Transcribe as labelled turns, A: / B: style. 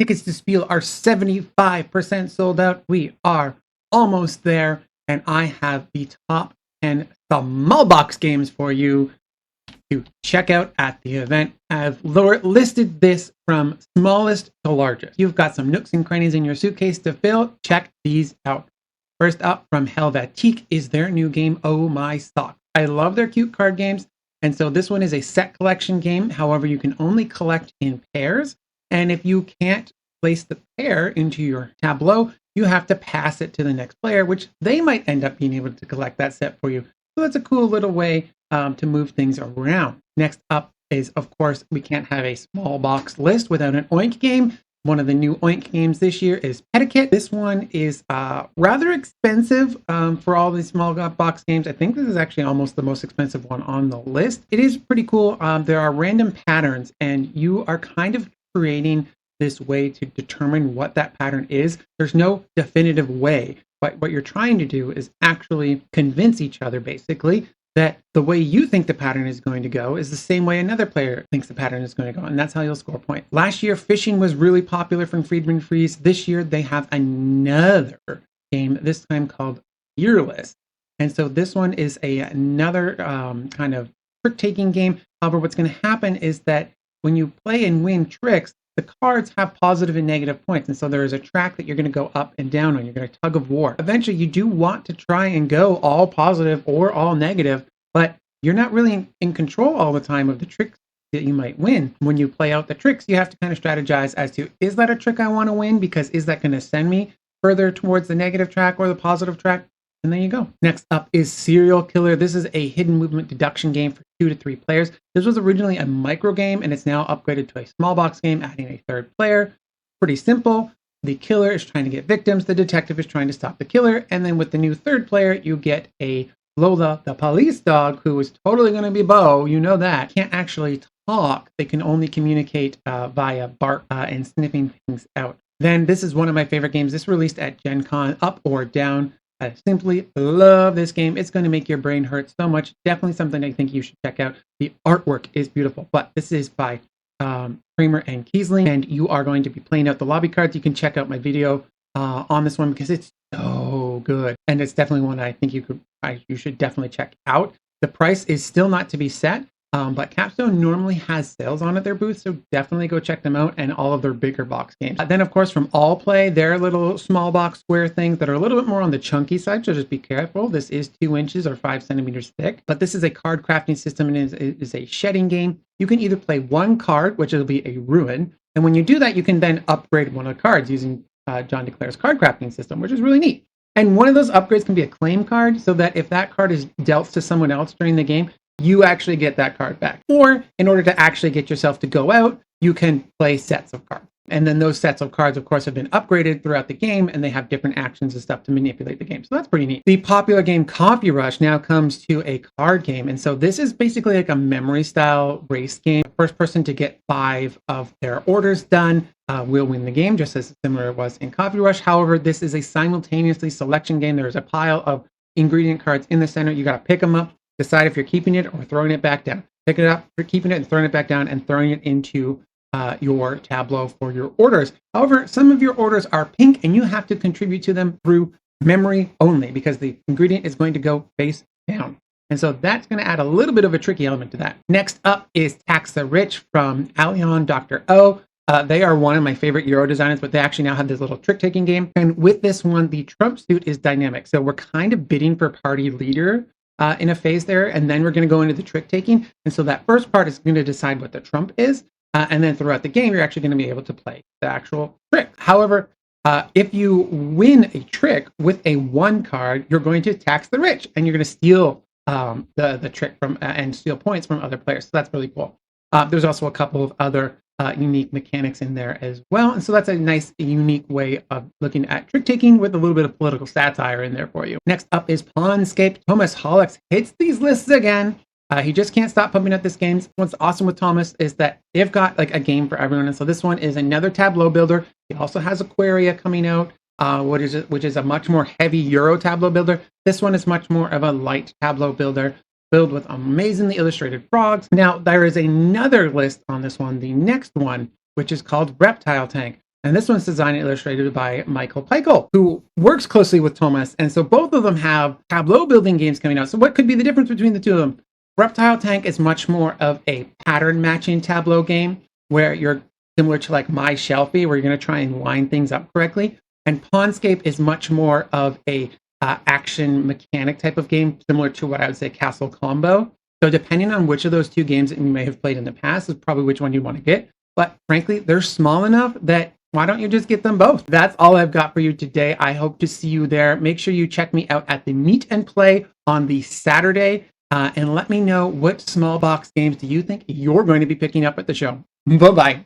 A: Tickets to Spiel are 75% sold out. We are almost there, and I have the top 10 small box games for you to check out at the event. I've listed this from smallest to largest. You've got some nooks and crannies in your suitcase to fill. Check these out. First up from Helvetique is their new game, Oh My Sock. I love their cute card games, and so this one is a set collection game. However, you can only collect in pairs, and if you can't place the pair into your tableau, you have to pass it to the next player, which they might end up being able to collect that set for you. So that's a cool little way to move things around. Next up is, of course, we can't have a small box list without an Oink game. One of the new Oink games this year is Etiquette. This one is rather expensive for all these small box games. I think this is actually almost the most expensive one on the list. It is pretty cool. There are random patterns, and you are kind of creating this way to determine what that pattern is. There's no definitive way, but what you're trying to do is actually convince each other, basically, that the way you think the pattern is going to go is the same way another player thinks the pattern is going to go, and that's how you'll score points. Last year, fishing was really popular from Friedman Freeze. This year, they have another game, this time called Fearless. And so this one is another kind of trick-taking game. However, what's going to happen is that when you play and win tricks, the cards have positive and negative points. And so there is a track that you're going to go up and down on. You're going to tug of war. Eventually, you do want to try and go all positive or all negative, but you're not really in control all the time of the tricks that you might win. When you play out the tricks, you have to kind of strategize as to, is that a trick I want to win? Because is that going to send me further towards the negative track or the positive track? And there you go. Next up is Serial Killer. This is a hidden movement deduction game for 2 to 3 players. This was originally a micro game, and it's now upgraded to a small box game, adding a 3rd player. Pretty simple. The killer is trying to get victims. The detective is trying to stop the killer. And then with the new 3rd player, you get a Lola, the police dog, who is totally going to be Bo. You know that. Can't actually talk. They can only communicate via bark and sniffing things out. Then this is one of my favorite games. This released at Gen Con, Up or Down. I simply love this game. It's going to make your brain hurt so much. Definitely something I think you should check out. The artwork is beautiful, but this is by Kramer and Kiesling, and you are going to be playing out the lobby cards. You can check out my video on this one because it's so good, and it's definitely one I think you should definitely check out. The price is still not to be set, but Capstone normally has sales on at their booth, so definitely go check them out and all of their bigger box games. Then, of course, from All Play, their little small box square things that are a little bit more on the chunky side, so just be careful. This is 2 inches or 5 centimeters thick, but this is a card crafting system and is a shedding game. You can either play 1 card, which will be a ruin, and when you do that, you can then upgrade one of the cards using John DeClaire's card crafting system, which is really neat. And one of those upgrades can be a claim card, so that if that card is dealt to someone else during the game, you actually get that card back. Or in order to actually get yourself to go out, you can play sets of cards. And then those sets of cards, of course, have been upgraded throughout the game, and they have different actions and stuff to manipulate the game. So that's pretty neat. The popular game Coffee Rush now comes to a card game. And so this is basically like a memory style race game. The first person to get 5 of their orders done will win the game, just as similar it was in Coffee Rush. However, this is a simultaneously selection game. There's a pile of ingredient cards in the center. You got to pick them up, decide if you're keeping it or throwing it back down. Pick it up, you're keeping it and throwing it back down and throwing it into your tableau for your orders. However, some of your orders are pink and you have to contribute to them through memory only because the ingredient is going to go face down. And so that's going to add a little bit of a tricky element to that. Next up is Tax the Rich from Allion Dr. O. They are one of my favorite Euro designers, but they actually now have this little trick-taking game. And with this one, the Trump suit is dynamic. So we're kind of bidding for party leader in a phase there, and then we're going to go into the trick-taking. And so that first part is going to decide what the trump is, and then throughout the game, you're actually going to be able to play the actual trick. However, if you win a trick with a 1 card, you're going to tax the rich, and you're going to steal the trick from and steal points from other players. So that's really cool. There's also a couple of other unique mechanics in there as well. And so that's a nice, unique way of looking at trick-taking with a little bit of political satire in there for you. Next up is Pawnscape. Thomas Hollix hits these lists again. He just can't stop pumping out these games. What's awesome with Thomas is that they've got like a game for everyone. And so this one is another tableau builder. He also has Aquaria coming out, which is a much more heavy Euro tableau builder. This one is much more of a light tableau builder, filled with amazingly illustrated frogs. Now, there is another list on this one, the next one, which is called Reptile Tank. And this one's designed and illustrated by Michael Peichel, who works closely with Thomas. And so both of them have tableau building games coming out. So what could be the difference between the two of them? Reptile Tank is much more of a pattern matching tableau game where you're similar to like My Shelfie, where you're going to try and line things up correctly. And Pawnscape is much more of a action mechanic type of game, similar to what I would say Castle Combo. So depending on which of those two games that you may have played in the past is probably which one you want to get. But frankly, they're small enough that why don't you just get them both? That's all I've got for you today. I hope to see you there. Make sure you check me out at the Meet and Play on the Saturday. And let me know what small box games do you think you're going to be picking up at the show. Bye-bye.